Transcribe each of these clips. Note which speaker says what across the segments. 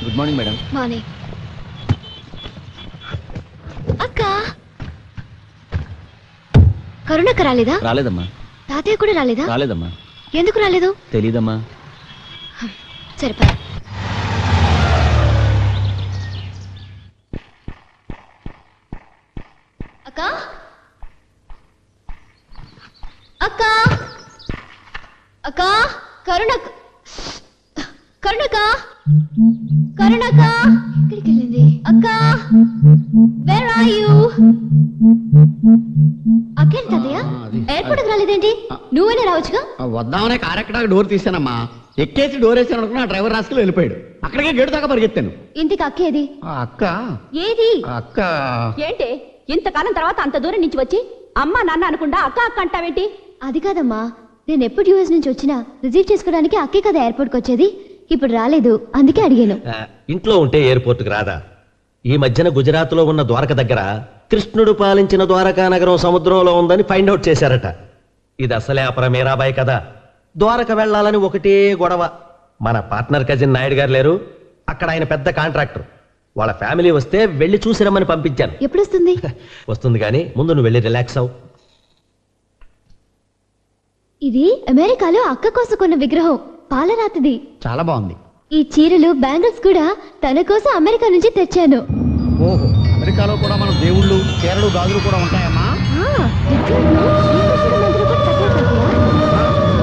Speaker 1: Good morning madam.
Speaker 2: Morning. అక్క కరుణక్క రాలేదా?
Speaker 1: రాలేదమ్మా.
Speaker 2: తాతయ్య కూడా రాలేదా?
Speaker 1: రాలేదమ్మా.
Speaker 2: ఎందుకు రాలేదు?
Speaker 1: తెలీదమ్మా.
Speaker 2: సరిపా. అక్క అక్క అక్క కరుణక్క కరుణక్క కరుణక్క ఎక్కడికి వెళ్ళింది? అక్క వేర్ ఆర్ యు? అక్కేంటి తాతయ్య ఎయిర్పోర్ట్కి రాలేదేంటి? నువ్వేనే రావచ్చుగా.
Speaker 3: వద్దామనే కార్ ఎక్కడానికి డోర్ తీసానమ్మా. ఎక్కేసి డోర్ వేసాను అనుకున్నా డ్రైవర్ రాసుకుని వెళ్ళిపోయాడు. అక్కడికే గేటు దాకా పరిగెత్తాను.
Speaker 2: ఇంటికి అక్కేది?
Speaker 3: అక్క
Speaker 2: ఏది?
Speaker 3: అక్క
Speaker 4: ఏంటి ఇంతకాలం తర్వాత అంత దూరం నుంచి వచ్చి అమ్మా నాన్న అనుకుండా అక్క అక్క అంటావేంటి?
Speaker 2: అది కాదమ్మా, నేను ఎప్పుడు యూఎస్ నుంచి వచ్చినా రిసీవ్ చేసుకోవడానికి అక్కే కదా ఎయిర్పోర్ట్కి వచ్చేది. ఇప్పుడు రాలేదు, అందుకే అడిగాను.
Speaker 5: ఇంట్లో ఉంటే ఎయిర్పోర్ట్కి రాదా? ఈ మధ్యన గుజరాత్లో ఉన్న ద్వారక దగ్గర కృష్ణుడు పాలించిన ద్వారకా నగరం సముద్రంలో ఉందని ఫైండ్ అవుట్ చేశారట. ఇది అసలే అపర మీరాబాయి కదా. ద్వారక వెళ్లాలని ఒకటే గొడవ. మన పార్ట్నర్ కజిన్ నాయుడు గారు లేరు, అక్కడ ఆయన పెద్ద కాంట్రాక్టర్. వాళ్ళ ఫ్యామిలీ వస్తే వెళ్ళి చూసి రమ్మని పంపించాను.
Speaker 2: ఎప్పుడు వస్తుంది?
Speaker 5: వస్తుంది కానీ ముందు నువ్వు వెళ్ళి రిలాక్స్ అవు.
Speaker 2: ఇది అమెరికాలో అక్క కోసం కొన్న విగ్రహం, పాలరాతిది.
Speaker 3: చాలా బాగుంది.
Speaker 2: ఈ చీరలు బ్యాంగిల్స్ కూడా తన కోసం అమెరికా నుంచి తెచ్చాను.
Speaker 3: ఓహో, అమెరికాలో కూడా మన దేవుళ్ళు చీరలు గాజులు కూడా ఉంటాయమ్మా.
Speaker 2: ఢిల్లీలో శ్రీకృష్ణుడి మందిరం కూడా కట్టారు తాతయ్య.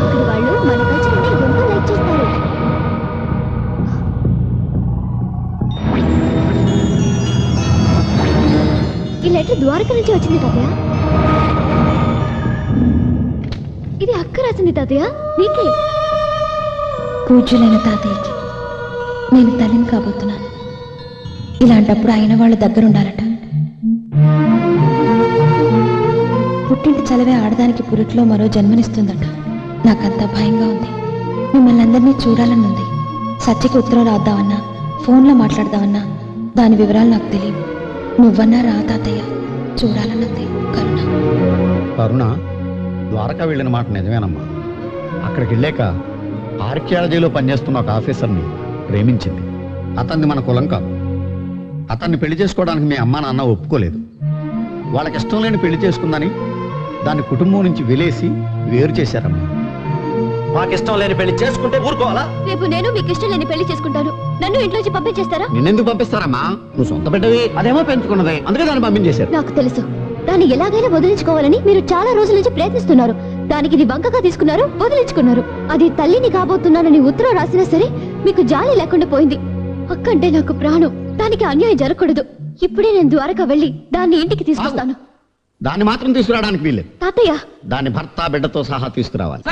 Speaker 2: అక్కడ వాళ్ళు మన కల్చర్ ని ఎంతో లైక్ చేస్తారు. ఈ లెటర్ ద్వారక నుంచి వచ్చింది తాతయ్య. ఇది అక్క రాసింది తాతయ్య, నీకే.
Speaker 6: పూజ్యులైన తాతయ్యకి నేను తల్లిని కాబోతున్నాను. ఇలాంటప్పుడు అయిన వాళ్ళ దగ్గర ఉండాలట. పుట్టింటి చలవే ఆడదానికి పురిట్లో మరో జన్మనిస్తుందట. నాకంతా భయంగా ఉంది. మిమ్మల్ని అందరినీ చూడాలని ఉంది. సత్యకి ఉత్తరం రాద్దామన్నా, ఫోన్లో మాట్లాడదామన్నా దాని వివరాలు నాకు తెలియదు. నువ్వన్నా రా తాతయ్య, చూడాలన్నది కరుణ.
Speaker 3: కరుణ ద్వారకా వెళ్ళిన మాట నిజమేనమ్మా. అక్కడికి వెళ్ళాక ఆర్కియాలజీలో పనిచేస్తున్న ఒక ఆఫీసర్ని ప్రేమించింది. అతన్ని మన కులం కాదు. అతన్ని పెళ్లి చేసుకోవడానికి మీ అమ్మా నాన్న ఒప్పుకోలేదు. వాళ్ళకి ఇష్టం లేని పెళ్లి చేసుకుందని దాన్ని కుటుంబం నుంచి వెలేసి వేరు చేశారమ్మా.
Speaker 5: మాకిష్టం లేని పెళ్లి చేసుకుంటే ఊరుకోవాలా?
Speaker 2: రేపు నేను మీకు ఇష్టం లేని పెళ్లి చేసుకుంటాను. నన్ను ఇంట్లోంచి పంపించేస్తారా?
Speaker 3: నిన్నెందుకు పంపిస్తారమ్మా? నువ్వు సొంత బిడ్డవి, అదేమో పెంచుకున్నది, అందుకే దాన్ని పంపించేశారు.
Speaker 2: నాకు తెలుసు, దాన్ని ఎలాగైనా వదిలించుకోవాలని మీరు చాలా రోజుల నుంచి ప్రయత్నిస్తున్నారు. దానికి ఇది వంకగా తీసుకున్నారు, వదిలించుకున్నారు. అది తల్లిని కాబోతున్నానని ఉత్తరం రాసినా సరే మీకు జాలి లేకుండా పోయింది. అక్కంటే నాకు ప్రాణం. దానికి అన్యాయం జరగకూడదు. ఇప్పుడే నేను ద్వారకా వెళ్ళి దాన్ని ఇంటికి తీసుకొస్తాను.
Speaker 3: దాన్ని మాత్రం తీసుకురావడానికి వీల్లేదు.
Speaker 2: తాతయ్య,
Speaker 3: దాని భర్త బిడ్డతో సహా తీసుకురావాలి.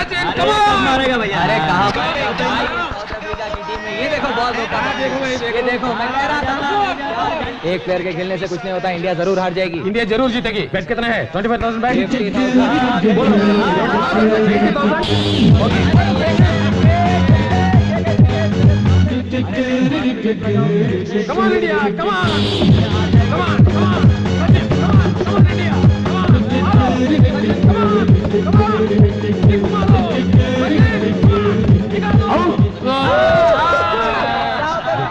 Speaker 1: एक प्लेयर के खेलने से कुछ नहीं होता. इंडिया जरूर हार जाएगी. इंडिया जरूर जीतेगी. बेट कितना है? 25,000 bat. Come on India, come on, come on, come on, come on India, come on, come on,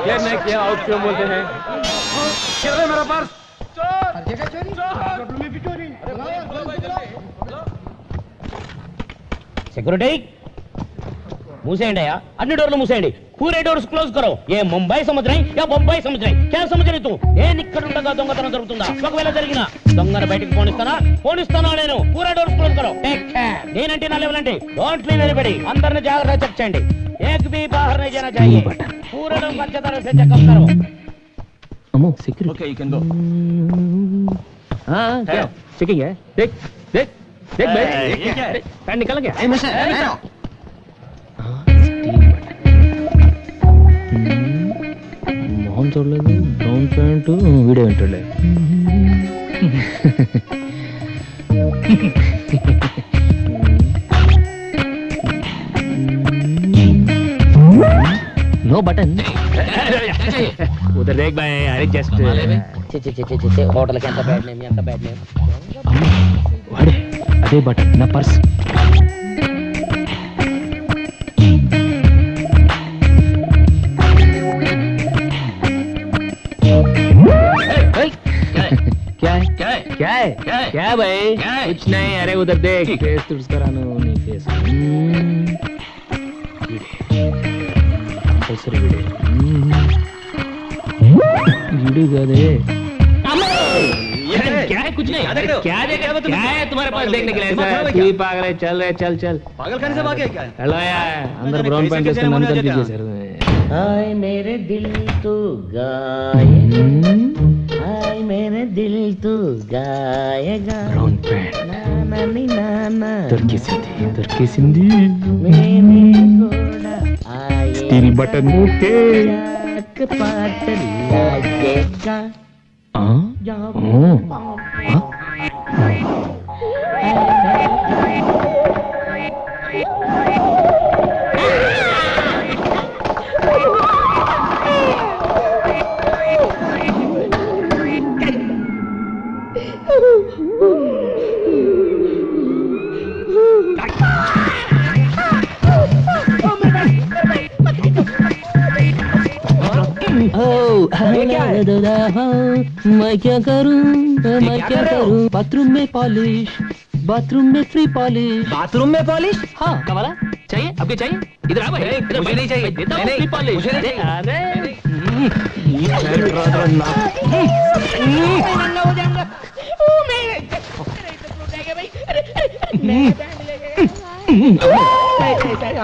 Speaker 1: ये नहीं किया, आउट क्यों बोलते हैं? मेरा पर्स
Speaker 7: सिक्योरिटी मूसेंडी या अन्नी डोर्स मूसेंडी. पूरे डोर्स क्लोज करो. ये मुंबई समझ रहे या बॉम्बई समझ रहे? क्या समझ रही तू? ఏ నిక్కడ ఉండగా దొంగతనం జరుగుతుందా? ఒకవేళ జరిగినా దొంగను బయటికి పోనిస్తానా నేను? పూరా డోర్స్ క్లోజ్ కరో. Take care. నేనంటే నా లెవెల్ అంటే డోంట్ లీవ్ ఎనీబడి. అందరిని జాగ్రత్తగా చెక్ చేయండి. एक भी बाहर नहीं जाना चाहिए. पूरे लोग अच्छे तरह से चेकअप करो.
Speaker 1: अम्मो security. Okay you can go. हां क्या चेकिंग है? देख देख देख भाई, ये क्या है? पैन निकल गया. ए मिस्टर మోహన్ చూడలేదు. బ్రౌన్ ప్యాంట్, వీడియో వింటలే. No button. उधर देख भाई, अरे जस्ट
Speaker 7: होटल के अंत बैड नेम
Speaker 1: वाड़े अदे बटन ना पर्स.
Speaker 7: क्या भाई कुछ नहीं अरे उधर देख फेस तुड़स्कराను నీ ఫేస్ కంపల్సరీ వీడియో కాదే क्या है कुछ नहीं क्या है तुम्हारे पास देखने के लिए ऐसा तू ही पागल है चल चल
Speaker 5: पागलखाने से भागे क्या
Speaker 7: हेलो यार अंदर ब्राउन पैंट వేసుకొని నన్ను కనిపించేశారు हाय मेरे दिल तू गाएगा हाय मेरे दिल तू गाएगा ब्राउन पैंट नाना దొరికేసింది मैंने కూడా స్టీల్ బటన్ ఓకే పాట लागेगा मैं क्या करूं बाथरूम में फ्री पॉलिश
Speaker 5: बाथरूम में पॉलिश
Speaker 7: हाँ कमाला चाहिए आपके चाहिए इधर आ भाई इधर
Speaker 5: मुझे नहीं चाहिए
Speaker 7: देता हूँ free polish।
Speaker 5: मुझे नहीं चाहिए।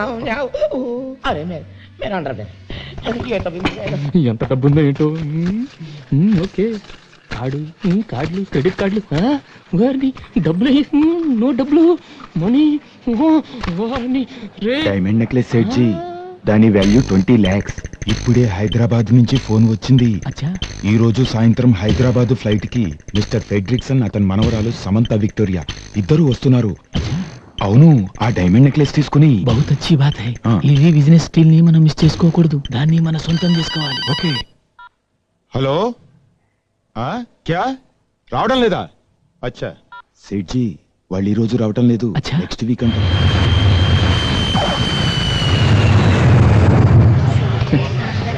Speaker 7: अरे
Speaker 1: अरे मेरा अंडर
Speaker 7: ఎంత డబ్బు ఉందో ఏంటో ఓకే కార్డులు క్రెడిట్ కార్డులు వారిని డబ్బులు నో డబ్బులు మనీ వారిని రే
Speaker 8: డైమండ్ నెక్లెస్ సెట్ జీ దాని వాల్యూ 20 lakhs ఇప్పుడే హైదరాబాద్ నుంచి ఫోన్ వచ్చింది
Speaker 7: అచ్చా
Speaker 8: ఈ రోజు సాయంత్రం హైదరాబాద్ ఫ్లైట్ కి మిస్టర్ ఫెడ్రిక్సన్ అతని మనవరాలు సమంత విక్టోరియా ఇద్దరు వస్తున్నారు అవును ఆ డైమండ్ నెక్లెస్ తీసుకుని
Speaker 7: బహుత్ అచ్చి బాత్ హై ఈ బిజినెస్ స్కిల్ ని మనం మిస్ చేసుకోకూడదు దాన్ని మన సొంతం చేసుకోవాలి
Speaker 8: ఓకే హలో క్యా రావడం లేదా అచ్చా సెట్ జీ వాళ్ళు ఈ రోజు రావడం లేదు
Speaker 7: అచ్చా.
Speaker 8: నెక్స్ట్ వీక్ అంట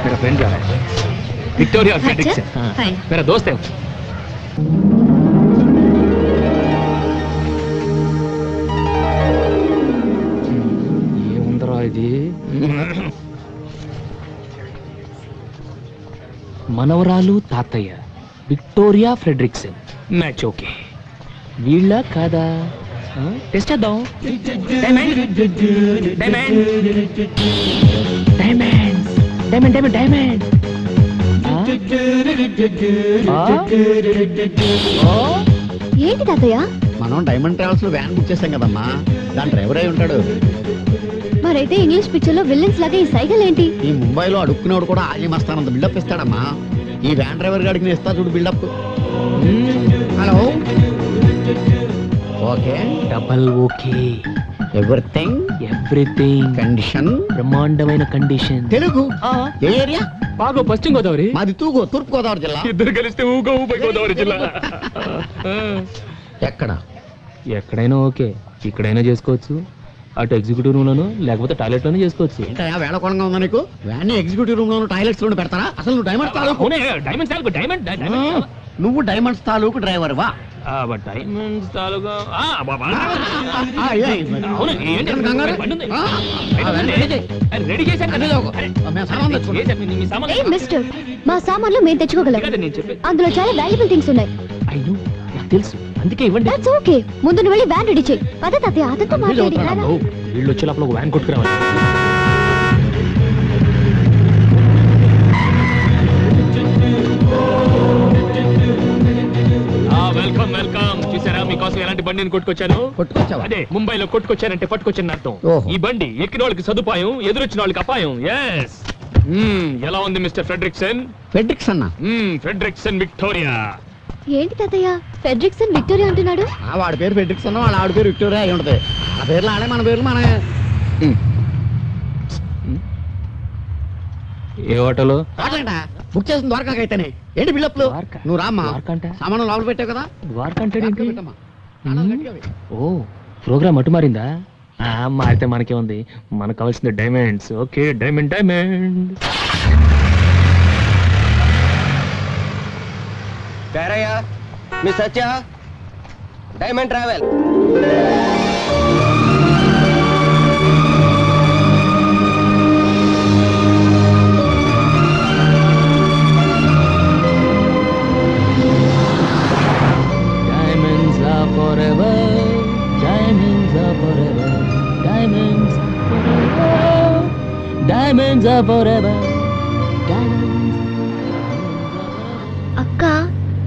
Speaker 7: मेरा फ्रेंड जा रहा है विक्टोरिया और फ्रेडरिक्सन मेरा दोस्त है ఏముందరా ఇది మనవరాలు తాతయ్య విక్టోరియా ఫ్రెడరిక్సన్ మ్యాచ్ ఓకే వీళ్ళ కాదా టెస్ట్ చేద్దాం diamond diamond diamond diamond diamond diamond
Speaker 2: ఏంటి తాతయ్య
Speaker 3: మనం డైమండ్ ట్రావెల్స్ లో వ్యాన్ బుక్ చేసాం కదమ్మా దాని డ్రైవర్ అయి ఉంటాడు
Speaker 2: మరైతే ఇంగ్లీష్ పిక్చర్ లో విల్లన్స్ లాగా ఈ సైకిల్ ఏంటి
Speaker 3: ఈ ముంబైలో అడుక్కునేవాడు కూడా ఆజమస్తానంత బిల్డప్ ఇస్తాడమ్మా ఈ వ్యాన్ డ్రైవర్ గాడికి నేను ఇస్తా చూడు buildup hello okay
Speaker 7: double okay
Speaker 3: everything
Speaker 7: everything
Speaker 3: condition
Speaker 7: బ్రహ్మాండమైన కండిషన్
Speaker 3: తెలుగు ఏ ఏరియా
Speaker 7: బాగా పశ్చిమ గోదావరి
Speaker 3: మాది తూర్పు గోదావరి జిల్లా
Speaker 7: ఇద్దరు కలిస్తే ఊగా ఊపై గోదావరి జిల్లా
Speaker 3: ఎక్కడ
Speaker 7: ఎక్కడైనా ఓకే ఇక్కడైనా చేసుకోవచ్చు అటు ఎగ్జిక్యూటివ్ రూమ్ లోను లేకపోతే టాయిలెట్ లోనే చేసుకోవచ్చు
Speaker 3: ఏంటయ్యా వేళకోళంగా ఉందా నీకు వ్యాన్ ఎగ్జిక్యూటివ్ రూమ్ లోను టాయిలెట్స్ లోను పెడతారా అసలు నువ్వు డైమండ్ తాలూకు నువ్వు డైమండ్స్ తాలూకు డ్రైవర్ వా
Speaker 7: డైమండ్స్ తాలూకా రెడీ
Speaker 2: ఏ మిస్టర్ మా సామాన్లు మేము తెచ్చుకోగలం
Speaker 7: నేను చెప్పి
Speaker 2: అందులో చాలా వాల్యుబుల్ థింగ్స్ ఉన్నాయి
Speaker 7: అయ్యో నాకు తెలుసు అందుకే ఇవ్వండి
Speaker 2: దట్స్ ఓకే ముందు నువ్వు వెళ్ళి వ్యాన్ రెడీ చేయి పద తాతయ్య అతనితో మాట్లాడి రారా.
Speaker 7: వీళ్ళు వచ్చే లోపల ఒక వ్యాన్ కొట్టుకురావాలి వెల్కమ్ వెల్కమ్ చూసారా మీకోసం ఎలాంటి బండిని కొట్టుకొచ్చాను
Speaker 3: కొట్టుకొచ్చావా
Speaker 7: అదే ముంబైలో కొట్టుకొచ్చానంటే పట్టుకొచ్చాను అర్థం
Speaker 3: ఓహో.
Speaker 7: ఈ బండి ఎక్కిన వాళ్ళకి సదుపాయం ఎదురొచ్చిన వాళ్ళకి అపాయం ఎస్ ఎలా ఉంది మిస్టర్ ఫ్రెడరిక్సన్
Speaker 3: ఫెడ్రిక్స్ అన్న
Speaker 7: ఫ్రెడరిక్సన్ విక్టోరియా
Speaker 2: ఏంటి తాతయ్య ఫెడ్రిక్సన్ విక్టోరియా అంటున్నాడు
Speaker 3: వాడి పేరు ఫెడ్రిక్స్ అన్న వాళ్ళ ఆవిడ పేరు విక్టోరియా అయి ఉంటది ఆ పేర్లు ఆడే మన పేర్లు మనమే
Speaker 7: ఏ హోటల్
Speaker 3: బుక్ చేసిన ద్వారకాకైతేనే ఏంటి బిల్డప్లు
Speaker 7: ద్వారకా?
Speaker 3: నువ్వు రామ్మా
Speaker 7: ద్వారకంట?
Speaker 3: సామాను లోపల పెట్టావు కదా
Speaker 7: ద్వారకా అంటే ఏంటి?
Speaker 3: పెట్టమ్మా. తాళాలు గట్టిగా వేయి.
Speaker 7: ఓ ప్రోగ్రామ్ అటు మారిందా మారితే మనకే ఉంది మనకు కావాల్సింది డైమండ్స్ ఓకే డైమండ్ డైమండ్
Speaker 5: कह रहे यार मिस सच्चा
Speaker 1: diamond travel.
Speaker 7: Diamonds are forever. Diamonds are forever. Diamonds are forever. Diamonds are forever. Diamonds.
Speaker 2: అక్క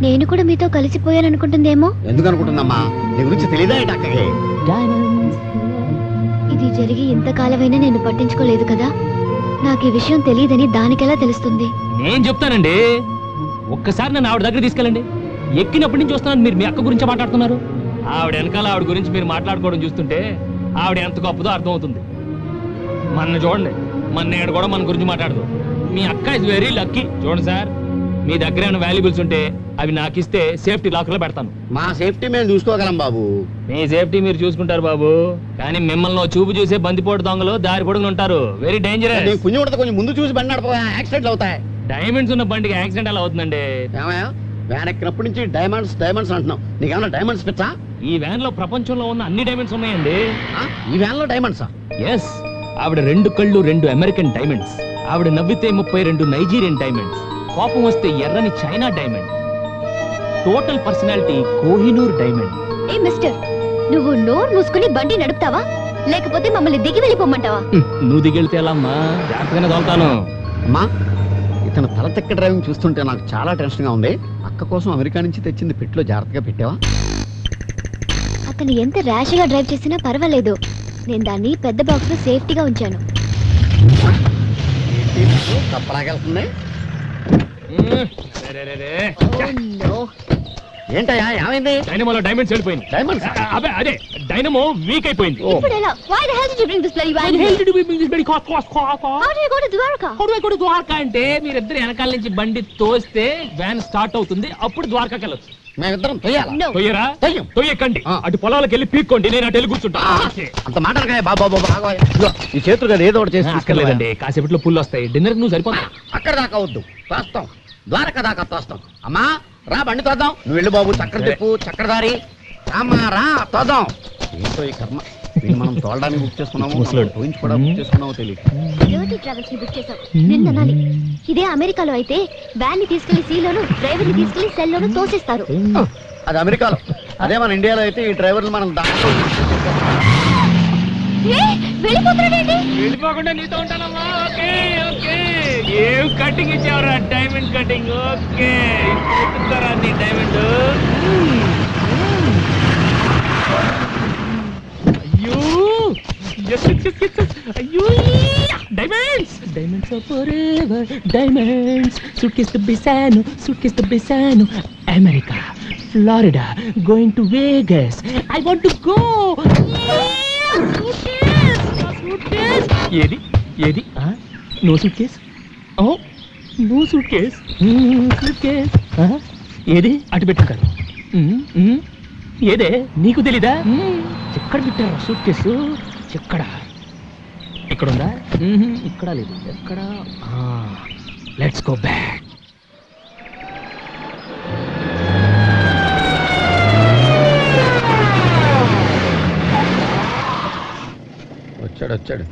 Speaker 2: నేను కూడా మీతో కలిసిపోయాననుకుంటుందేమో.
Speaker 3: ఎందుకు అనుకుంటుందమ్మా? నీ గురించి తెలియదా ఏంటి అక్కకి?
Speaker 7: Diamonds.
Speaker 2: ఇది జరిగి ఇంతకాలమైనా నేను పట్టించుకోలేదు కదా. నాకు ఈ విషయం తెలియదని దానికెలా తెలుస్తుంది?
Speaker 7: నేను చెప్తానండి. ఒక్కసారి నన్ను ఆవిడ దగ్గర తీసుకెళ్ళండి. ఎక్కినప్పటి నుంచి వస్తున్నాను, మీరు మీ అక్క గురించి మాట్లాడుతున్నారు. ఆవిడ వెనకాల ఆవిడ గురించి మీరు మాట్లాడుకోవడం చూస్తుంటే ఆవిడ ఎంత గొప్పదో అర్థమవుతుంది. మన చూడండి, మన నేను కూడా మన గురించి మాట్లాడదు. మీ అక్క ఇస్ వెరీ లక్కీ. చూడండి సార్, మీ దగ్గర ఏమైనా వాల్యుబుల్స్ ఉంటే అవి నాకు ఇస్తే సేఫ్టీ లాకర్లో పెడతాను.
Speaker 3: మా సేఫ్టీ మేము చూసుకోగలం బాబు.
Speaker 7: మీ సేఫ్టీ మీరు చూసుకుంటారు బాబు, కానీ మిమ్మల్ని చూపు చూసే బందిపోటు దొంగలు దారి పొడుగులు ఉంటారు. Very dangerous.
Speaker 3: కొంచెం ఉంటుంది, కొంచెం ముందు చూసి బండి నడప, యాక్సిడెంట్లు అవుతాయి.
Speaker 7: డైమండ్స్ ఉన్న బండికి యాక్సిడెంట్ అలా అవుతుందండి.
Speaker 3: ఏమయ్యా, వ్యాన్ ఎక్కినప్పటి నుంచి డైమండ్స్ డైమండ్స్ అంటున్నావు. నీకేమన్నా డైమండ్స్ పిచ్చా?
Speaker 7: ఈ వ్యాన్ లో ప్రపంచంలో ఉన్న అన్ని డైమండ్స్ ఉన్నాయండి.
Speaker 3: ఈ వ్యాన్ లో డైమండ్సా?
Speaker 7: ఎస్. ఆవిడ 2 కళ్ళు 2 అమెరికన్ డైమండ్స్. ఆవిడ నవ్వితే 32 నైజీరియన్ డైమండ్స్. కోపం వస్తే ఎర్రని China diamond. Total personality Kohinoor diamond.
Speaker 2: ఏ మిస్టర్, నువ్వు నోరు మూసుకుని బండి నడుపుతావా లేకపోతే మమ్మల్ని దిగి వెళ్ళిపోమంటావా?
Speaker 7: నువ్వు దిగెళ్తే ఎలా అమ్మా? జాగ్రత్తగానే తోలుతాను.
Speaker 3: అమ్మా, ఇతను తల తెక్క డ్రైవింగ్ చూస్తుంటే నాకు చాలా టెన్షన్ గా ఉంది. అక్క కోసం అమెరికా నుంచి తెచ్చింది పెట్టులో జాగ్రత్తగా పెట్టావా?
Speaker 2: అతను ఎంత ర్యాష్ గా డ్రైవ్ చేసినా పర్వాలేదు. నేను దాన్ని పెద్ద బాక్స్ లో సేఫ్టీగా ఉంచాను.
Speaker 3: తప్పలాగెళ్తుంది. ఏంటయ్యా, ఏమైంది?
Speaker 7: డైనమోలో డైమండ్స్ వెళ్ళిపోయింది.
Speaker 3: డైమండ్స్?
Speaker 7: అదే అదే, డైనమో వీక్ అయిపోయింది.
Speaker 2: ఇప్పుడు ఎలా? Why the hell did you bring this bloody van here? How do you go to Dwarka?
Speaker 7: Dwaraka అంటే మీరిద్దరు వెనకాల నుంచి బండి తోస్తే వ్యాన్ స్టార్ట్ అవుతుంది, అప్పుడు ద్వారకాకి వెళ్ళొచ్చు.
Speaker 3: మేమిద్దరం తొయ్యాలా?
Speaker 2: No.
Speaker 7: తొయ్యరా?
Speaker 3: తొయ్యం.
Speaker 7: తొయ్యకండి.
Speaker 3: ఆ.
Speaker 7: అటు పొలాలకు వెళ్ళి పీక్కోండి, నేను అటు వెళ్ళి కూర్చుంటా.
Speaker 3: అంత మాటలకాయ బాబా బాబా. ఈ చేతులు కదా ఏదో ఒకటి చేసి
Speaker 7: అక్కర్లేదండి, కాసేపట్లో పుల్లు వస్తాయి. డిన్నర్ నువ్వు సరిపోతా.
Speaker 3: అక్కడ దాకా వద్దు, తోస్తాం. ద్వారక దాకా తోస్తాం. అమ్మా రా, బండి తోద్దాం. నువ్వు వెళ్ళు బాబు, చక్కెర తిప్పు, చక్కెరదారి. రామ్మా రా, తోద్దాం. ఏంటో ఈ కర్మ, వీళ్ళు మనం తోలడానికి బుక్ చేసుకున్నాము,
Speaker 7: ముసలోడు.
Speaker 3: పోయించి కూడా బుక్ చేసుకున్నామో తెలియదు.
Speaker 2: Dirty Travels ని బుక్ చేసావు. నిన్న అనాలి. ఇదే అమెరికాలో అయితే వ్యాన్ ని తీసుకెళ్లి సీలోను, డ్రైవర్ ని తీసుకెళ్లి సెల్లోను తోసేస్తారు.
Speaker 3: అది అమెరికాలో. అదే మన ఇండియాలో అయితే ఈ డ్రైవర్లు మనం దాంట్లో
Speaker 2: వెళ్ళిపోతున్నాడేంటి?
Speaker 7: వెళ్ళిపోకుండా నీతో ఉంటానమ్మా. Okay okay. ఏం కటింగ్ ఇచ్చావురా? Diamond cutting. ఓకే, ఇప్పుడు నీ డైమండ్. అయ్యో yes, yes, yes, yes. అయ్యో diamonds. Diamonds are forever. Diamonds. Suitcase తో బిసాను. America, Florida, going to Vegas. I want to go. ఏది ఏది? No suitcase. No suitcase. Suitcase ఏది? అటు పెట్టుకుంటారు. ఏదే నీకు తెలీదా? ఎక్కడ పెట్టారు సూట్ కేసు? ఎక్కడ? ఇక్కడ ఉందా? ఇక్కడ లేదు. ఎక్కడ? Let's go back.
Speaker 3: వచ్చాడు.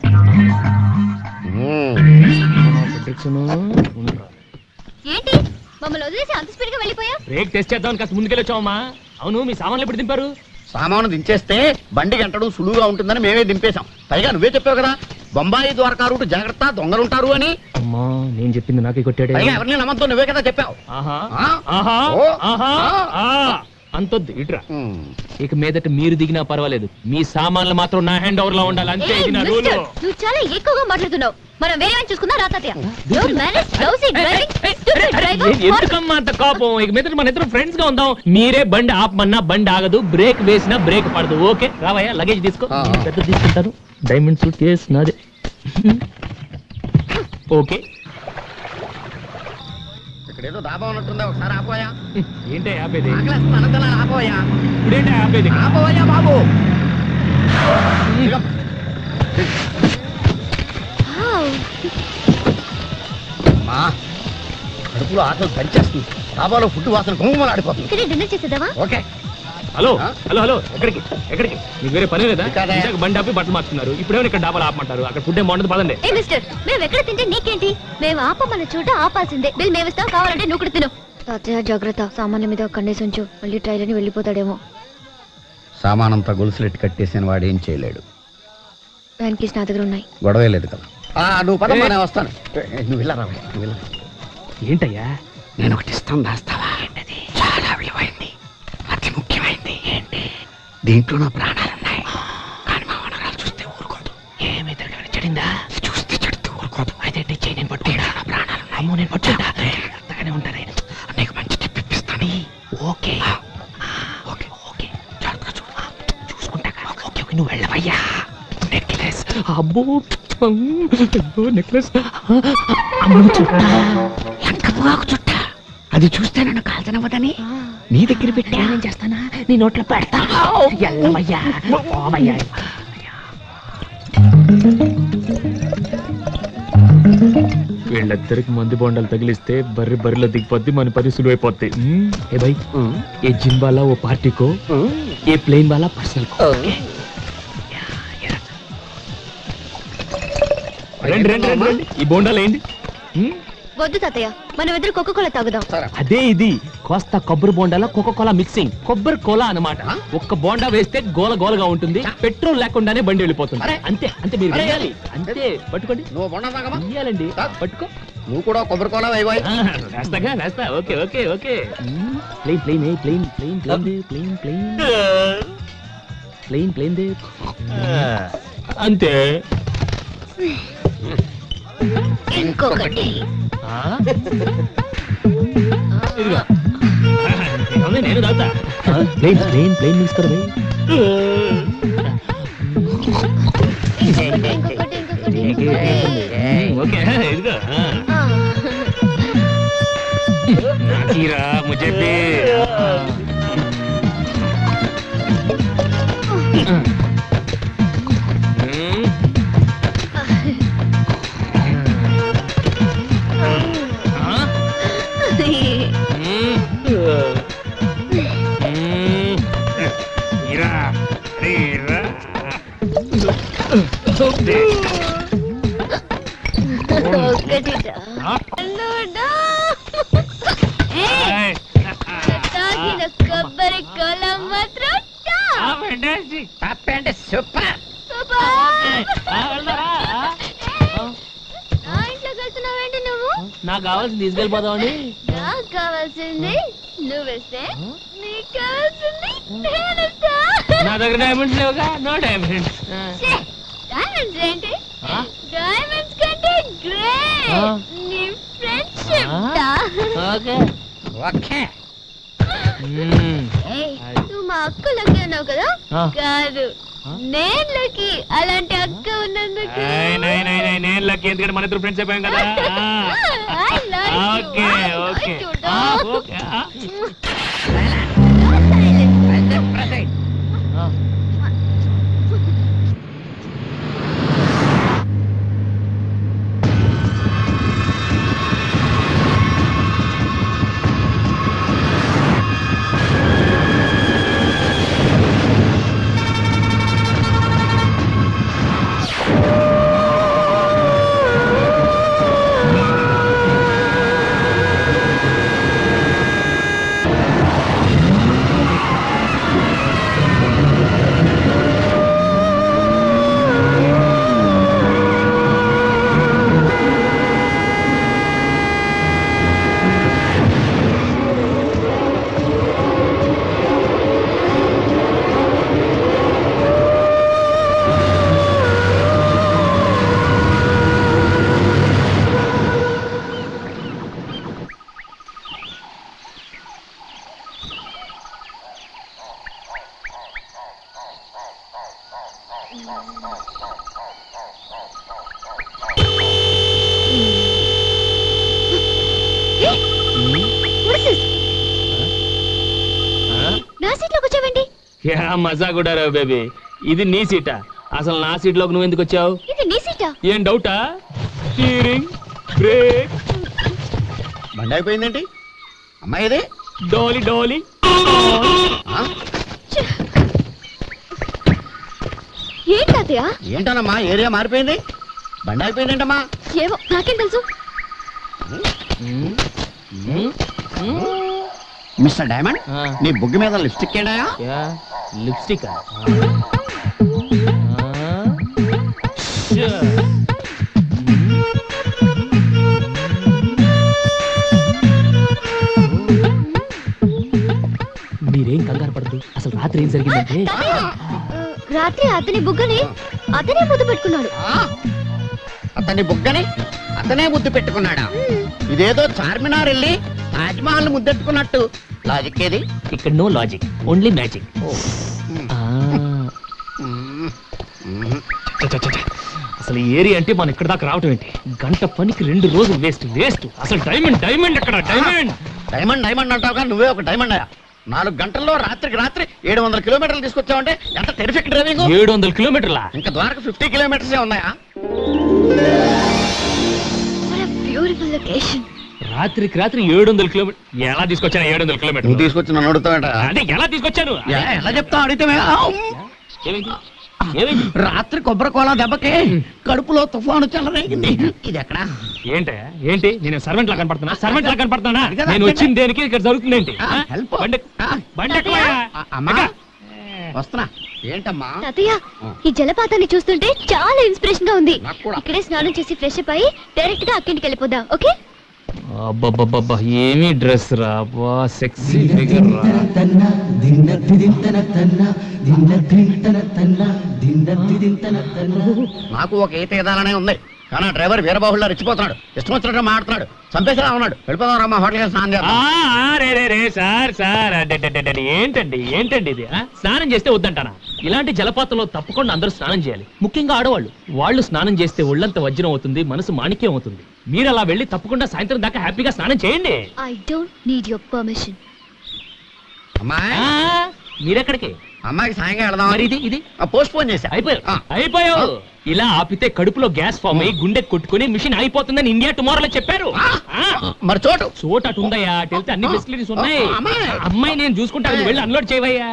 Speaker 2: ఏంటి మమ్మల్ని వదిలేసి అంత స్పీడ్ గా వెళ్ళిపోయా?
Speaker 7: బ్రేక్ టెస్ట్ చేద్దామని కాస్త ముందుకెళ్ళొచ్చావమ్మా. అవును, మీ సామాన్లు ఎప్పుడు దింపారు?
Speaker 3: సామాను దించేస్తే బండి గంటడం సులువుగా ఉంటుందని మేమే దింపేశాం. పైగా నువ్వే చెప్పావు కదా, బొంబాయి ద్వారకా రూట్ జాగ్రత్త, దొంగలుంటారు అని.
Speaker 7: అమ్మా, నేను చెప్పింది నాకే కొట్టాడే.
Speaker 3: పైగా ఎవరిని నమ్మతో నువ్వే కదా చెప్పావు.
Speaker 7: ఆహా
Speaker 3: ఆ?
Speaker 7: ఆహా
Speaker 3: ఓ.
Speaker 7: ఆహా. అంతొద్దు, ఇట్రా. ఇక మీదట మీరు దిగినా పర్వాలేదు, మీ సామాన్లు మాత్రం నా హ్యాండ్ ఓవర్ లో ఉండాలి. అంతే, ఇది నా రూల్.
Speaker 2: నువ్వు చాలా ఎక్కువగా మాట్లాడుతున్నావు. మనం వేరే వాడిని చూసుకుందాం రా తాతయ్య. Don't manage lousy driving, stupid driver.
Speaker 7: ఎందుకమ్మా అంత కోపం? ఇక మీద మన ఇద్దరు ఫ్రెండ్స్ గా ఉందాం. మీరే బండి ఆపమన్నా బండి ఆగదు, బ్రేక్ వేసినా బ్రేక్ పడదు. ఓకే రావయ్యా, లగేజ్ తీసుకో. పెద్ద తీసుకుంటాను. డైమండ్ సూట్ కేస్ నాదే. ఓకే.
Speaker 3: ఇక్కడేదో దాబా ఉన్నట్టుందా, ఒకసారి ఆపోయా.
Speaker 7: ఏంటి ఆపేది?
Speaker 3: ఆపోయా.
Speaker 7: ఇప్పుడేంటి ఆపేది?
Speaker 3: ఆపోయా బాబు.
Speaker 2: Wow.
Speaker 3: మా కడుపులో ఆకలి పనిచేస్తుంది. డాబాలో ఫుడ్ వాసన గుమ్మలు ఆడిపోతుంది.
Speaker 2: ఇక్కడే డిన్నర్ చేసేద్దామా?
Speaker 3: ఓకే.
Speaker 1: హలో
Speaker 3: ఆ?
Speaker 1: హలో హలో ఎక్కడికి ఎక్కడికి మీకు వేరే పని లేదా
Speaker 3: కాదా?
Speaker 1: ఇందాక బండి ఆపి బట్టలు మార్చుకున్నారు ఇప్పుడేమో ఇక్కడ డాబాలు ఆపమంటారు అక్కడ ఫుడ్ ఏం బాగుంటుంది పదండి
Speaker 2: ఏ మిస్టర్ మేము ఎక్కడ తింటే నీకేంటి మేము ఆపమన్న చోట ఆపాల్సిందే బిల్ మేము ఇస్తాం కావాలంటే నువ్వు కూడా తిను తాతయ్య జాగ్రత్త సామాన్య మీద కన్నేసి ఉంచు మళ్ళీ ట్రైల్ అని వెళ్ళిపోతాడేమో
Speaker 3: సామానంతా గొలుసులెట్టి కట్టేసిన వాడు ఏం చేయలేడు.
Speaker 2: వ్యాన్ కీస్ నా దగ్గర ఉన్నాయి.
Speaker 3: గొడవే లేదు కదా. నువ్వు పదమ్మా, నేను వస్తాను. నువ్వు వెళ్ళరా, నువ్వు వెళ్ళరా.
Speaker 1: ఏంటయ్యా
Speaker 3: నేను ఒకటి ఇస్తాను, దాస్తావా? చాలా విలువైంది, అతి ముఖ్యమైంది. ఏంటి? దీంట్లో నా ప్రాణాలున్నాయి. కానీ మా వనరాలు చూస్తే ఊరుకోదు. ఏమి తిరగని చెడిందా? చూస్తే చెడుతూ ఊరుకోదు. అయితే చెయ్యి నేను పట్టుకుంటా. నా ప్రాణాలు అమ్మో, నేను పట్టుకుంటా. అంతగానే ఉంటాను. నీకు మంచి టిప్ ఇప్పిస్తాను. ఓకే ఓకే ఓకే, జాగ్రత్తగా చూడు. చూసుకుంటా. ఓకే ఓకే, నువ్వు వెళ్ళవయ్యా. నెక్లెస్.
Speaker 1: అబ్బో నెక్లెస్
Speaker 3: లంకపోకు చుట్ట. అది చూస్తే నన్ను కాల్చనవ్వదని నీ దగ్గర పెట్టి ఏం చేస్తానా? నీ నోట్లో పెడతా. ఎల్లవయ్యా, ఓమయ్యా.
Speaker 1: వీళ్ళిద్దరికి మంది బొండాలు తగిలిస్తే బర్రెలో దిగిపోద్ది, మన పని సులువైపోద్ది. ఏ భాయ్, ఏ జిమ్ వాలా ఓ పార్టీ కో, ఏ ప్లేన్ వాలా పర్సనల్ కో. రండి రండి రండి రండి. ఈ బోండాలు ఏంటి?
Speaker 2: వద్దు తాతయ్య, మనం ఇద్దరు కోకోకోలా తాగుదాం.
Speaker 1: అదే ఇది కోస్తా కొబ్బరి బోండాలో కోకోకోలా మిక్సింగ్. కొబ్బరి కోలా అన్నమాట. ఒక్క బోండా వేస్తే గోల గోలగా ఉంటుంది, పెట్రోల్ లేకుండానే బండి వెళ్ళిపోతుంది. అంతే అంతే, మీరు వేయాలి అంతే. పట్టుకోండి,
Speaker 3: నువ్వు బొండ తాగమా?
Speaker 1: వేయాలండి. పట్టుకో.
Speaker 3: నువ్వు కూడా కొబ్బరికోలా వేయబోయ్.
Speaker 1: వేస్తాగా వేస్తా. Okay okay okay. Plain plain plain plain plain plain plain plain plain దే. అంతే.
Speaker 2: ఇంకొకటి.
Speaker 1: ఇదిగో నేను తాగుతా. ప్లేన్ ప్లేన్ ప్లేన్ తీసుకోరు. ఓకే ఇదిగో. నాకీరా ముझे भी.
Speaker 2: కొబ్బరి కోలా మాత్రం
Speaker 3: సూపర్.
Speaker 2: ఇంట్లో వెళ్తున్నావేంటి నువ్వు?
Speaker 1: నాకు కావాల్సింది తీసుకెళ్ళిపోదామండి.
Speaker 2: నాకు కావాల్సింది నువ్వేస్తే నీకు కావాల్సింది నేనేస్తా.
Speaker 1: నా దగ్గర డైమండ్స్ లేవుగా. No diamonds.
Speaker 2: డైమండ్స్ ఏంటి? డైమండ్స్ కంటే గ్రేట్ నీ ఫ్రెండ్షిప్.
Speaker 1: Okay
Speaker 3: okay.
Speaker 2: నువ్వు మా అక్క లక్కీ ఉన్నావు కదా?
Speaker 1: ఆ.
Speaker 2: కాదు, నేను లక్కీ. అలాంటి అక్క ఉన్నందుకు.
Speaker 1: నేను లక్కీ, ఎందుకంటే మన ఇద్దరు ఫ్రెండ్స్ అయిపోయాం కదా.
Speaker 2: I like you.
Speaker 1: Okay
Speaker 2: I
Speaker 1: okay
Speaker 2: like you, dog.
Speaker 1: Okay.
Speaker 2: నా సీట్లో కూర్చోవండి.
Speaker 1: మజా కూడా రావు బేబీ. ఇది నీ సీటా? అసలు నా సీట్ లోకి నువ్వు ఎందుకు వచ్చావు?
Speaker 2: ఇది నీ సీటా?
Speaker 1: ఏం డౌటా? Steering, brake.
Speaker 3: బండి అయిపోయిందేంటి? అమ్మాయి ఇది
Speaker 1: డోలీ డోలీ.
Speaker 2: ఏంటి తాతయ్య?
Speaker 3: ఏంటనమ్మా ఏరియా మారిపోయింది, బండి అయిపోయిందేంటమ్మా?
Speaker 2: ఏమో నాకేం తెలుసు.
Speaker 3: మిస్టర్ డైమండ్, నీ బుగ్గి మీద లిప్స్టిక్ ఏంటా?
Speaker 1: లిప్స్టిక్ మీరేం కంగారు పడదు. అసలు రాత్రి ఏం జరిగిందంటే
Speaker 2: రాత్రి అతని బుగ్గని అతనే ముద్దు పెట్టుకున్నాడు.
Speaker 3: అతని బుగ్గని అతనే ముద్దు పెట్టుకున్నాడా? ఇదేదో చార్మినార్ వెళ్ళి తాజ్మహల్ ముద్దెట్టుకున్నట్టు లాజిక్ ఏది?
Speaker 1: ఇక్కడ నో లాజిక్, ఓన్లీ మ్యాజిక్. అసలు ఈ ఏరియా అంటే మనం ఇక్కడ దాకా రావటం ఏంటి? గంట పనికి 2 రోజులు వేస్ట్ వేస్ట్. అసలు డైమండ్ డైమండ్ ఎక్కడ? డైమండ్
Speaker 3: డైమండ్ డైమండ్ అంటావుగా, నువ్వే ఒక డైమండ్ అయ్యా. 4 గంటల్లో రాత్రికి రాత్రి 700 కిలోమీటర్లు తీసుకొచ్చావంటే ఎంత టెరిఫిక్ డ్రైవింగ్.
Speaker 1: 700 కిలోమీటర్లా?
Speaker 3: ఇంకా ద్వారక 50 కిలోమీటర్సే ఉన్నాయా?
Speaker 2: Beautiful location.
Speaker 1: రాత్రికి రాత్రి 700 కిలోమీటర్ ఎలా తీసుకొచ్చాను? 700 కిలోమీటర్
Speaker 3: నువ్వు తీసుకొచ్చి నన్ను అడుగుతావేంట?
Speaker 1: అదే ఎలా తీసుకొచ్చాను?
Speaker 3: ఎలా చెప్తావు అడిగితే?
Speaker 1: ఏమైంది? ఏమైంది?
Speaker 3: రాత్రి కొబ్బరి కోల దెబ్బకి కడుపులో తుఫాను చెలరేగింది. ఇది ఎక్కడ?
Speaker 1: ఏంటి ఏంటి నేను సర్వెంట్ లా కనపడుతున్నా? సర్వెంట్ లా కనపడుతున్నా? నేను వచ్చింది దేనికి? ఇక్కడ జరుగుతుంది ఏంటి?
Speaker 3: హెల్ప్.
Speaker 1: బండి ఎక్కువయ్యా.
Speaker 3: అమ్మా వస్తున్నా. ఏంటమ్మా?
Speaker 2: తాతయ్య, ఈ జలపాతాన్ని చూస్తుంటే చాలా ఇన్స్పిరేషన్ గా ఉంది.
Speaker 3: నాకు కూడా.
Speaker 2: ఇక్కడే స్నానం చేసి ఫ్రెష్ అప్ అయ్యి డైరెక్ట్ గా అక్కింటికి వెళ్ళిపోదాం. ఓకే?
Speaker 1: అబ్బబ్బబ్బబ్బా ఏమి డ్రెస్ రా, బా సెక్సీ ఫిగర్ రా.
Speaker 3: నాకు ఒక ఈత ఎదాలనే ఉంది, కానీ ఆ డ్రైవర్ వీరబాహుళ్ళ రెచ్చిపోతున్నాడు. ఇష్టం వచ్చినట్టు మాట్లాడుతున్నాడు. చంపేసేలా ఉన్నాడు. వెళ్ళిపోదాం రమ్మా, హోటల్కి స్నానం చేద్దాం.
Speaker 1: రే సార్ సార్ ఏంటండి ఏంటండి ఇది? స్నానం చేస్తే వద్దంటానా? ఇలాంటి జలపాతంలో తప్పకుండా అందరూ స్నానం చేయాలి, ముఖ్యంగా ఆడవాళ్ళు. వాళ్ళు స్నానం చేస్తే ఒళ్ళంత వజ్రం అవుతుంది, మనసు మాణిక్యం అవుతుంది. మీరు అలా వెళ్ళి తప్పకుండా సాయంత్రం దాకా హ్యాపీగా స్నానం చేయండి.
Speaker 2: I don't need your permission.
Speaker 3: అమ్మాయి,
Speaker 1: మీరెక్కడికి?
Speaker 3: అమ్మాయికి సాయంగా వెళదాం.
Speaker 1: మరి ఇది ఇది
Speaker 3: పోస్ట్ పోన్ చేశా.
Speaker 1: అయిపోయావు. ఇలా ఆపితే కడుపులో గ్యాస్ ఫామ్ అయ్యి గుండె కొట్టుకుని మిషన్ అయిపోతుందని ఇండియా టుమారోలో చెప్పారు.
Speaker 3: మరి చోటు
Speaker 1: అటు ఉందయ్యా, అటు వెళ్తే అన్ని ఫెసిలిటీస్ ఉన్నాయి. అమ్మాయి నేను చూసుకుంటాను, నువ్వు వెళ్ళి అన్లోడ్ చేయవయ్యా.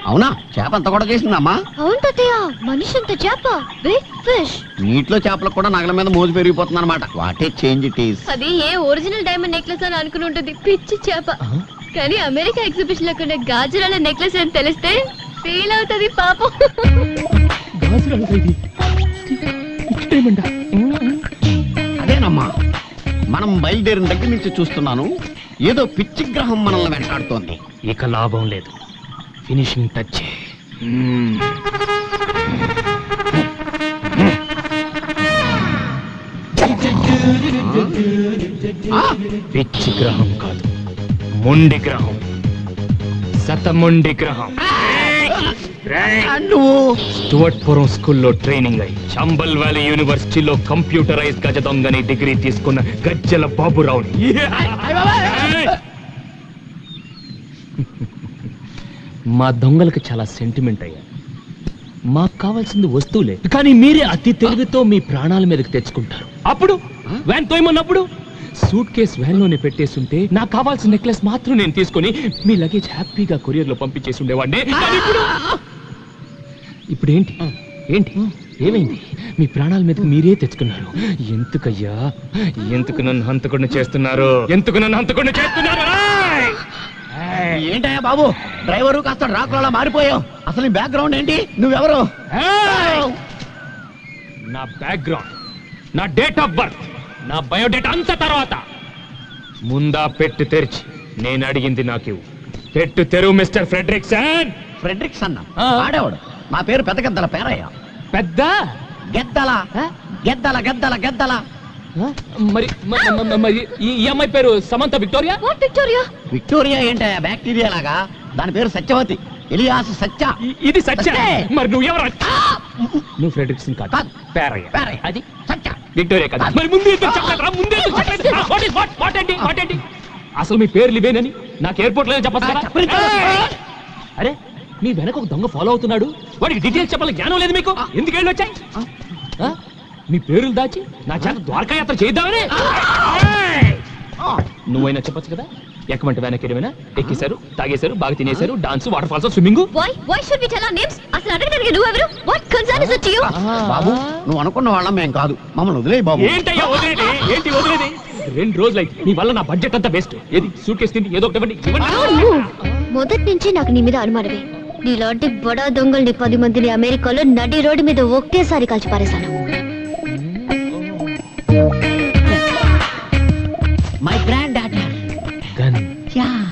Speaker 3: అవునా? చేప అంత కూడా చేసిందమ్మా?
Speaker 2: అవును తాతయ్య, మనిషి అంత చేప, బిగ్ ఫిష్.
Speaker 3: నీటిలో చేపలకు కూడా నగల మీద మోజు పెరిగిపోతుంది అనమాట. What a change it is.
Speaker 2: అది ఏ ఒరిజినల్ డైమండ్ నెక్లెస్ అని అనుకుని ఉంటుంది, పిచ్చి చేప. కానీ అమెరికా ఎగ్జిబిషన్ లో కొన్న గాజురాల నెక్లెస్ అని తెలిస్తే ఫీల్ అవుతుంది పాపం.
Speaker 3: అదేనమ్మా, మనం బయలుదేరిన దగ్గర నుంచి చూస్తున్నాను, ఏదో పిచ్చి గ్రహం మనల్ని వెంటాడుతోంది.
Speaker 1: ఇక లాభం లేదు, ఫినిషింగ్ టచ్. పిచ్చి గ్రహం కాదు, మొండి గ్రహం, శతమొండి గ్రహం. స్టువర్ట్పురం స్కూల్లో ట్రైనింగ్ అయి చంబల్ వ్యాలీ యూనివర్సిటీలో కంప్యూటరైజ్ గజ దొంగని డిగ్రీ తీసుకున్న గజ్జల బాబురావుని. మా దొంగలకు చాలా సెంటిమెంట్ అయ్యా. మాకు కావాల్సింది వస్తువులే, కానీ మీరే అతి తెలివితో మీ ప్రాణాల మీదకి తెచ్చుకుంటారు. అప్పుడు వ్యాన్ తోయమన్నప్పుడు సూట్ కేస్ వ్యాన్ లోనే పెట్టేస్తుంటే నాకు కావాల్సిన నెక్లెస్ మాత్రం నేను తీసుకొని మీ లగేజ్ హ్యాపీగా కొరియర్ లో పంపించేసి ఉండేవాడిని. ఇప్పుడు ఏంటి ఏంటి ఏమైంది? మీ ప్రాణాల మీదకి మీరే తెచ్చుకున్నారు. ఎందుకయ్యా? ఎందుకు నన్ను హంతకుండా చేస్తున్నారు? ఎందుకు నన్ను హంతకుండా చేస్తున్నారు?
Speaker 3: ఏంటయ్యా బాబు, డ్రైవరు కాస్త డ్రాకులా మారిపోయావు. అసలు బ్యాక్గ్రౌండ్ ఏంటి? నువ్వెవరు?
Speaker 1: నా బ్యాక్గ్రౌండ్, నా డేట్ ఆఫ్ బర్త్, నా బయోడేటా అంత తర్వాత ముందా పెట్టు తెరిచి నేను అడిగింది నాకు పెట్టు తెరువు మిస్టర్ ఫ్రెడ్రిక్సన్.
Speaker 3: ఫ్రెడ్రిక్స్ అన్న ఆడేవాడు. నా పేరు పెద్ద గద్దల పేరయ్య.
Speaker 1: పెద్ద
Speaker 3: గెద్దల గెద్దల గెద్దల గెద్దల.
Speaker 1: మరి మరి ఈ అమ్మాయి పేరు Samantha Victoria.
Speaker 2: What Victoria?
Speaker 3: Victoria ఏంటయ్యా బ్యాక్టీరియా లాగా? దాని పేరు సత్యవతి, ఎలియాస్ సత్య.
Speaker 1: ఇది సత్య. మరి నువ్వు ఎవరు? నువ్వు ఫ్రెడ్రిక్సన్ కాదు,
Speaker 3: కాదు.
Speaker 1: పేరయ్య.
Speaker 3: పేరయ్య.
Speaker 1: అది
Speaker 3: సత్య.
Speaker 1: విక్టోరియా కాదు. మరి ముందు ఎందుకు చెప్పలేదురా? ముందు ఎందుకు చెప్పలేదు? What ఏంటి? అసలు మీ పేర్లు ఇవేనని నాకు ఎయిర్పోర్ట్ లో చెప్పచ్చు. అరే మీ వెనక ఒక దొంగ ఫాలో అవుతున్నాడు. వాడికి డీటెయిల్స్ చెప్పాలి జ్ఞానం లేదు మీకు. ఎందుకు వెళ్ళి వచ్చాయి? మీ పేర్లు దాచి నా చేత ద్వారకా యాత్ర చేద్దామని. నువ్వైనా చెప్పొచ్చు కదా. ఎక్కమంటే వెనక్కి ఏమైనా ఎక్కేశారు, తాగేశారు, బాగా తినేశారు, dance, water falls, swimming.
Speaker 2: Why should we tell our names? అసలు అడగడానికి నువ్వెవరు? What concern is it to you?
Speaker 3: బాబు, నువ్వు అనుకున్న వాళ్ళం మేం కాదు. మమ్మల్ని వదిలేయి బాబు.
Speaker 1: ఏంటయ్యా వదిలేది? ఏంటి వదిలేది? 2 రోజులైంది నీ వల్ల నా బడ్జెట్ అంతా వేస్ట్. ఏది సూట్ కేసు తిండి ఏదో ఒకటి ఇవ్వండి.
Speaker 2: Don't move. మొదటి నుంచి నాకు నీ మీద అనుమానమే. నీలాంటి బడా దొంగల్ని 10 మందిని అమెరికాలో నడి రోడ్డు మీద ఒకేసారి కాల్చి పారేశాను.
Speaker 3: My granddaughter.
Speaker 1: Gun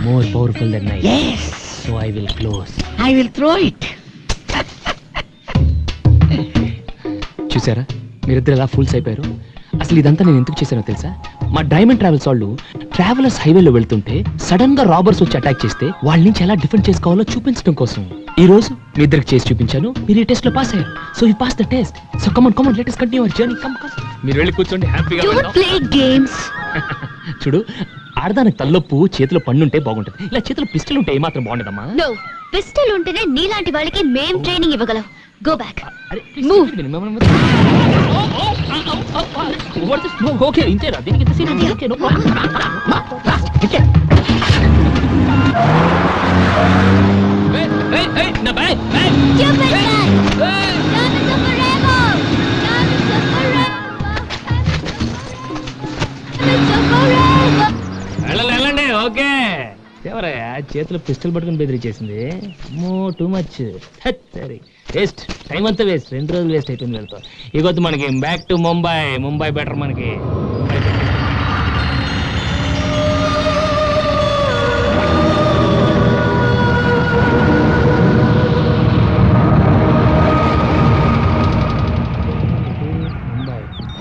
Speaker 1: more powerful than knife.
Speaker 3: Yes.
Speaker 1: So I will close.
Speaker 3: I will throw it.
Speaker 1: చూసారా మీరిద్దరు ఎలా ఫుల్స్ అయిపోయారు? అసలు ఇదంతా నేను ఎందుకు చేశానో తెలుసా? మా డైమండ్ ట్రావెల్స్ వాళ్ళు ట్రావెలర్స్ హైవేలో వెళ్తుంటే సడన్ గా రాబర్స్ వచ్చి అటాక్ చేస్తే వాళ్ళ నుంచి ఎలా డిఫెండ్ చేసుకోవాలో చూపించడం కోసం ఈ రోజు మీ ఇద్దరికి చేసి చూపించాను. మీరు ఈ టెస్ట్ లో పాస్ అయ్యారు. So you pass the test. So come on let us continue our journey. Come మీరు వెళ్ళి కూర్చోండి హ్యాపీగా.
Speaker 2: Don't play games.
Speaker 1: చూడు, ఆడదానికి తల్లొప్పు చేతిలో పన్నుంటే బాగుంటది. ఇలా చేతిలో పిస్టల్ ఉంటే ఏమాత్రం బాగుండదమ్మా.
Speaker 2: No. పిస్టల్ ఉంటేనే నీలాంటి వాళ్ళకి మేం ట్రైనింగ్ ఇవ్వగలం. Go back.
Speaker 1: Move. ఓకే ఇంతేరా? దీనికి ఇంత సీన్ ఉంది. Okay no problem. నా bag
Speaker 2: Stupid guy. None is forever. None is forever. None is forever.
Speaker 1: వెళ్ళండి. ఓకే ఎవరయ్యా చేతిలో పిస్టల్ పట్టుకుని బెదిరించేసింది? Too much. సరే వేస్ట్, టైం అంతా వేస్ట్. 2 రోజులు వేస్ట్ అయిపోయింది వెళ్తా. ఇగొద్దు మనకి బ్యాక్ టు ముంబై బెటర్ మనకి.